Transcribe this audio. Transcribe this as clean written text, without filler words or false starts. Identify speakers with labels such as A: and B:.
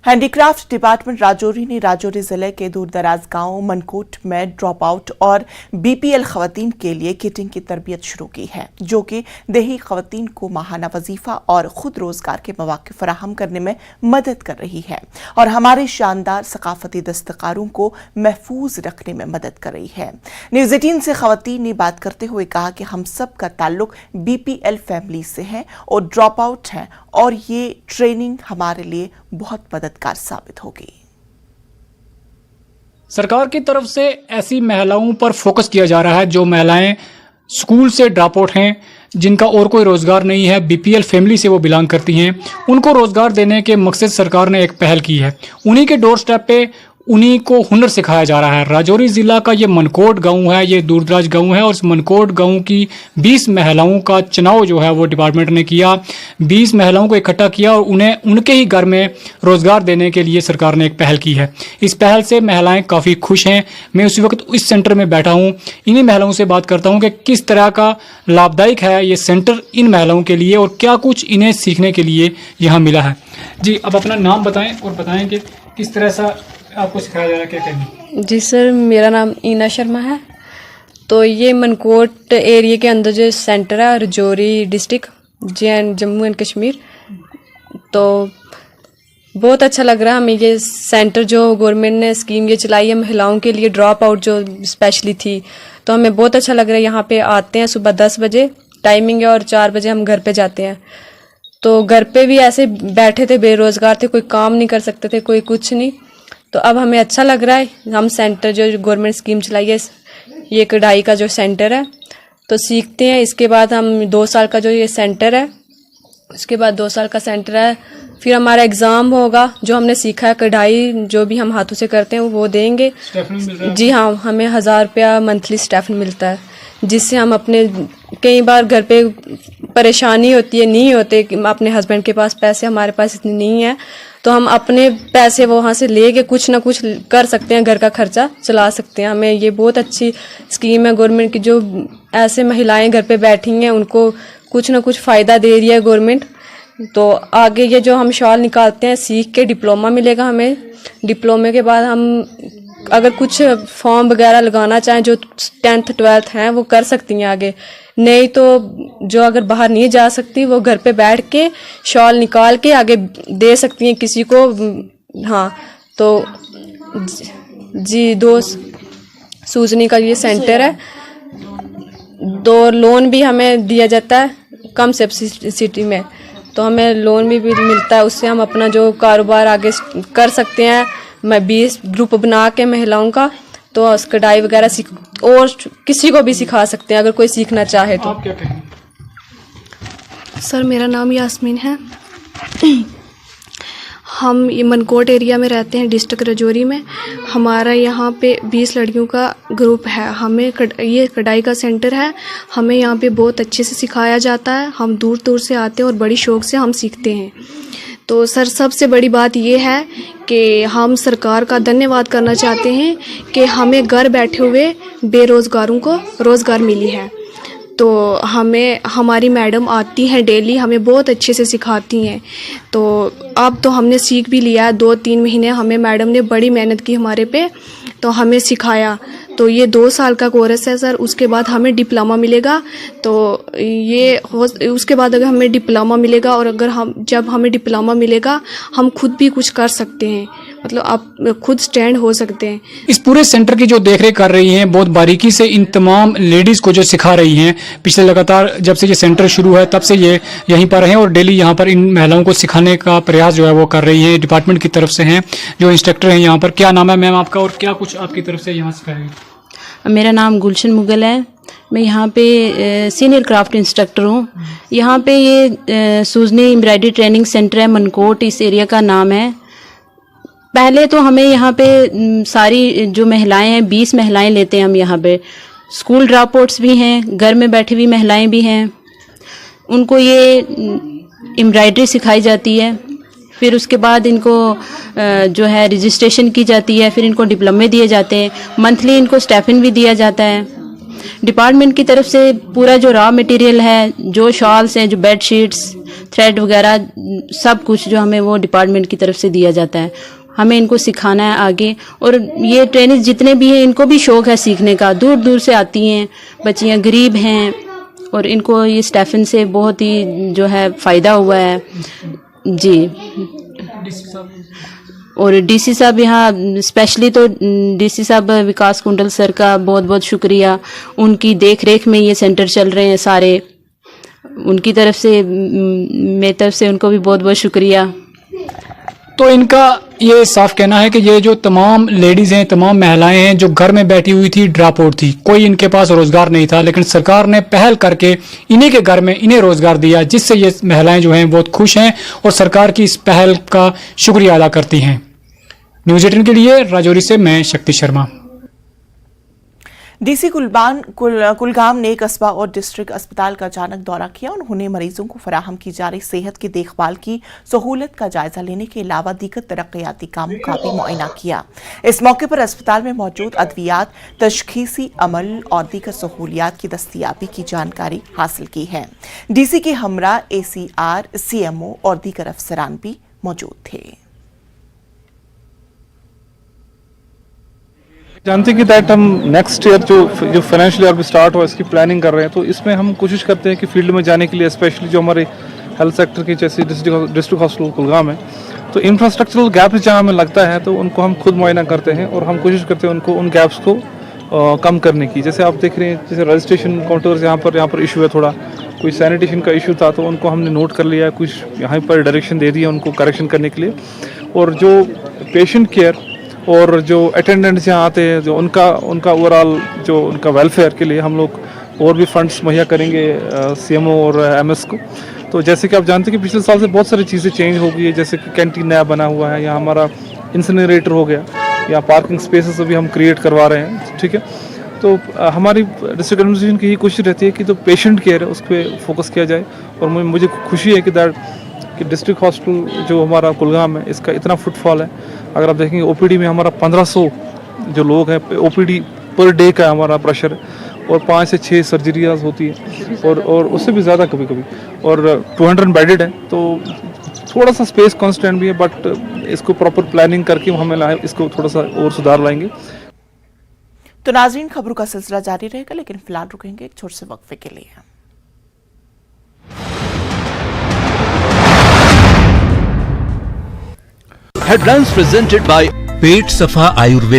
A: Handicraft department Rajouri ने राजौरी जिले के दूरदराज गांव मनकोट में ड्रॉप आउट और बीपीएल खवातीन के लिए किटिंग की तरबियत शुरू की है, जो कि देही खवातीन को माहाना वजीफा और खुद रोजगार के मौके फराहम करने में मदद कर रही है और हमारे शानदार सकाफती दस्तकारों को महफूज रखने में मदद कर रही है। न्यूज़ 18 से खवातीन ने बात करते हुए कहा कि हम सब का ताल्लुक बीपीएल फैमिली से है और ड्रॉप आउट है और ये ट्रेनिंग हमारे लिए बहुत मददगार साबित होगी।
B: सरकार की तरफ से ऐसी महिलाओं पर फोकस किया जा रहा है जो महिलाएं स्कूल से ड्रॉप आउट हैं, जिनका और कोई रोजगार नहीं है, बीपीएल फैमिली से वो बिलोंग करती हैं। उनको रोजगार देने के मकसद सरकार ने एक पहल की है। उन्हीं के डोर स्टेप पे उन्हीं को हुनर सिखाया जा रहा है। राजौरी जिला का ये मनकोट गांव है, ये दूरदराज गांव है और इस मनकोट गांव की 20 महिलाओं का चुनाव जो है वो डिपार्टमेंट ने किया। 20 महिलाओं को इकट्ठा किया और उन्हें उनके ही घर में रोजगार देने के लिए सरकार ने एक पहल की है। इस पहल से महिलाएं काफ़ी खुश हैं। मैं उसी वक्त इस सेंटर में बैठा हूँ, इन्हीं महिलाओं से बात करता हूँ कि किस तरह का लाभदायक है ये सेंटर इन महिलाओं के लिए और क्या कुछ इन्हें सीखने के लिए यहाँ मिला है। जी, अब अपना नाम बताएं और बताएं कि किस तरह से आपको सिखाया जा रहा है, क्या करना।
C: जी सर, मेरा नाम ईना शर्मा है। तो ये मनकोट एरिया के अंदर जो सेंटर है, राजौरी डिस्ट्रिक्ट जम्मू एंड कश्मीर, तो बहुत अच्छा लग रहा है हमें ये सेंटर जो गवर्नमेंट ने स्कीम ये चलाई है महिलाओं के लिए, ड्रॉप आउट जो स्पेशली थी, तो हमें बहुत अच्छा लग रहा है। यहाँ पे आते हैं सुबह 10 बजे टाइमिंग है और 4 बजे हम घर पे जाते हैं। तो घर पे भी ऐसे बैठे थे, बेरोजगार थे, कोई काम नहीं कर सकते थे, कोई कुछ नहीं। तो अब हमें अच्छा लग रहा है, हम सेंटर जो गवर्नमेंट स्कीम चलाई है, ये कढ़ाई का जो सेंटर है, तो सीखते हैं। इसके बाद हम 2 साल का जो ये सेंटर है, उसके बाद 2 साल का सेंटर है, फिर हमारा एग्ज़ाम होगा। जो हमने सीखा है कढ़ाई जो भी हम हाथों से करते हैं वो देंगे। जी हाँ, हमें 1000 रुपया मंथली स्टाइपेंड मिलता है, जिससे हम अपने कई बार घर पे परेशानी होती है, नहीं होते अपने हस्बैंड के पास पैसे, हमारे पास इतने नहीं है, तो हम अपने पैसे वहाँ से लेके कुछ ना कुछ कर सकते हैं, घर का खर्चा चला सकते हैं। हमें ये बहुत अच्छी स्कीम है गवर्नमेंट की, जो ऐसे महिलाएं घर पे बैठी हैं उनको कुछ ना कुछ फ़ायदा दे रही है गवर्नमेंट। तो आगे ये जो हम शॉल निकालते हैं, सीख के डिप्लोमा मिलेगा हमें। डिप्लोमे के बाद हम अगर कुछ फॉर्म वगैरह लगाना चाहें, जो 10th 12th हैं वो कर सकती हैं आगे, नहीं तो जो अगर बाहर नहीं जा सकती वो घर पे बैठ के शॉल निकाल के आगे दे सकती हैं किसी को। हाँ, तो जी 2 सूजनी का ये सेंटर है। 2 लोन भी हमें दिया जाता है कम सब्सिडी में, तो हमें लोन भी मिलता है, उससे हम अपना जो कारोबार आगे कर सकते हैं। मैं 20 ग्रुप बना के महिलाओं का, तो कढ़ाई वगैरह सीख और किसी को भी सिखा सकते हैं अगर कोई सीखना चाहे तो।
B: आप क्या कहें?
D: सर, मेरा नाम यास्मीन है। हम ये मनकोट एरिया में रहते हैं, डिस्ट्रिक्ट राजौरी में। हमारा यहाँ पे 20 लड़कियों का ग्रुप है। हमें ये कढ़ाई का सेंटर है, हमें यहाँ पे बहुत अच्छे से सिखाया जाता है। हम दूर दूर से आते हैं और बड़ी शौक़ से हम सीखते हैं। तो सर, सबसे बड़ी बात ये है कि हम सरकार का धन्यवाद करना चाहते हैं कि हमें घर बैठे हुए बेरोज़गारों को रोज़गार मिली है। तो हमें हमारी मैडम आती हैं डेली, हमें बहुत अच्छे से सिखाती हैं। तो अब तो हमने सीख भी लिया है। 2-3 महीने हमें मैडम ने बड़ी मेहनत की हमारे पे, तो हमें सिखाया। तो ये 2 साल का कोर्स है सर। उसके बाद हमें डिप्लोमा मिलेगा। तो ये उसके बाद अगर हमें डिप्लोमा मिलेगा और अगर जब हमें डिप्लोमा मिलेगा हम खुद भी कुछ कर सकते हैं, मतलब आप खुद स्टैंड हो सकते हैं।
B: इस पूरे सेंटर की जो देखरेख कर रही हैं, बहुत बारीकी से इन तमाम लेडीज़ को जो सिखा रही हैं, पिछले लगातार जब से ये सेंटर शुरू है तब से ये यहीं पर हैं और डेली यहाँ पर इन महिलाओं को सिखाने का प्रयास जो है वो कर रही हैं। डिपार्टमेंट की तरफ से हैं जो इंस्ट्रक्टर हैं यहाँ पर। क्या नाम है मैम आपका और क्या कुछ आपकी तरफ से यहाँ सिखाएंगे?
E: मेरा नाम गुलशन मुगल है। मैं यहाँ पे सीनियर क्राफ्ट इंस्ट्रक्टर हूँ। यहाँ पे ये सूजनी एम्ब्रॉयडरी ट्रेनिंग सेंटर है, मनकोट इस एरिया का नाम है। पहले तो हमें यहाँ पे सारी जो महिलाएं हैं, 20 महिलाएं लेते हैं हम यहाँ पे। स्कूल ड्रॉप आउट्स भी हैं, घर में बैठी हुई महिलाएं भी हैं। उनको ये एम्ब्रॉयडरी सिखाई जाती है। फिर उसके बाद इनको जो है रजिस्ट्रेशन की जाती है, फिर इनको डिप्लोमे दिए जाते हैं, मंथली इनको स्टाइपेंड भी दिया जाता है। डिपार्टमेंट की तरफ से पूरा जो रॉ मटेरियल है, जो शॉल्स हैं, जो बेड शीट्स, थ्रेड वगैरह सब कुछ जो हमें वो डिपार्टमेंट की तरफ से दिया जाता है। हमें इनको सिखाना है आगे, और ये ट्रेनिंग जितने भी हैं इनको भी शौक है सीखने का, दूर दूर से आती हैं बच्चियाँ, गरीब हैं, और इनको ये स्टेफन से बहुत ही जो है फ़ायदा हुआ है जी। और डीसी साहब यहाँ स्पेशली तो डीसी साहब विकास कुंडल सर का बहुत बहुत शुक्रिया, उनकी देख रेख में ये सेंटर चल रहे हैं सारे, उनकी तरफ से मेरी तरफ से उनको भी बहुत बहुत शुक्रिया।
B: तो इनका ये साफ कहना है कि ये जो तमाम लेडीज़ हैं, तमाम महिलाएं हैं जो घर में बैठी हुई थी, ड्रॉप आउट थी, कोई इनके पास रोज़गार नहीं था, लेकिन सरकार ने पहल करके इन्हीं के घर में इन्हें रोज़गार दिया, जिससे ये महिलाएं जो हैं बहुत खुश हैं और सरकार की इस पहल का शुक्रिया अदा करती हैं। न्यूज़ 18 के लिए राजौरी से मैं शक्ति शर्मा।
A: डीसी कुलगाम ने कस्बा और डिस्ट्रिक्ट अस्पताल का अचानक दौरा किया। उन्होंने मरीजों को फराहम की जा रही सेहत की देखभाल की सहूलत का जायजा लेने के अलावा दीगर तरक्याती कामों का भी मुआयना किया। इस मौके पर अस्पताल में मौजूद अद्वियात, तशखीसी अमल और दीगर सहूलियात की दस्तयाबी की जानकारी हासिल की है। डीसी के हमरा ACR, CMO और दीगर अफसरान भी मौजूद थे।
F: जानते हैं कि दैट हम नेक्स्ट ईयर जो फाइनेंशियल ईयर भी स्टार्ट हुआ इसकी प्लानिंग कर रहे हैं, तो इसमें हम कोशिश करते हैं कि फील्ड में जाने के लिए, स्पेशली जो हमारे हेल्थ सेक्टर की जैसे डिस्ट्रिक्ट हॉस्पिटल कुलगाम है, तो इंफ्रास्ट्रक्चरल गैप्स जहाँ हमें लगता है तो उनको हम खुद मुआयना करते हैं और हम कोशिश करते हैं उनको उन गैप्स को कम करने की। जैसे आप देख रहे हैं, जैसे रजिस्ट्रेशन काउंटर्स यहाँ पर इशू है, थोड़ा कोई सैनिटेशन का इशू था तो उनको हमने नोट कर लिया है, कुछ यहाँ पर डायरेक्शन दे दी है उनको करेक्शन करने के लिए। और जो पेशेंट केयर और जो अटेंडेंट्स यहाँ आते हैं, जो उनका ओवरऑल जो उनका वेलफेयर के लिए हम लोग और भी फंड्स मुहैया करेंगे CMO और MS को। तो जैसे कि आप जानते हैं कि पिछले साल से बहुत सारी चीज़ें चेंज हो गई है, जैसे कि कैंटीन नया बना हुआ है, यहाँ हमारा इंसिनरेटर हो गया, यहाँ पार्किंग स्पेसेस भी हम क्रिएट करवा रहे हैं, ठीक है। तो हमारी डिस्ट्रिक्ट एडमिनिस्ट्रेशन की यही कोशिश रहती है कि जो पेशेंट केयर है उस पर फोकस किया जाए। और मुझे खुशी है कि डिस्ट्रिक्ट हॉस्पिटल जो हमारा कुलगाम है इसका इतना फुटफॉल है। अगर आप देखेंगे OPD में हमारा 1500 जो लोग हैं, OPD पर डे का हमारा प्रेशर, और 5 से 6 सर्जरीज होती है और उससे भी ज़्यादा कभी कभी, और 200 बेडेड है। तो थोड़ा सा स्पेस कॉन्स्टेंट भी है, बट इसको प्रॉपर प्लानिंग करके हमें इसको थोड़ा सा और सुधार लाएंगे।
A: तो नाज़रीन, खबरों का सिलसिला जारी रहेगा, लेकिन फिलहाल रुकेंगे एक छोटे से वक्फे के लिए।
G: Headlines presented by
H: पेट सफा आयुर्वेद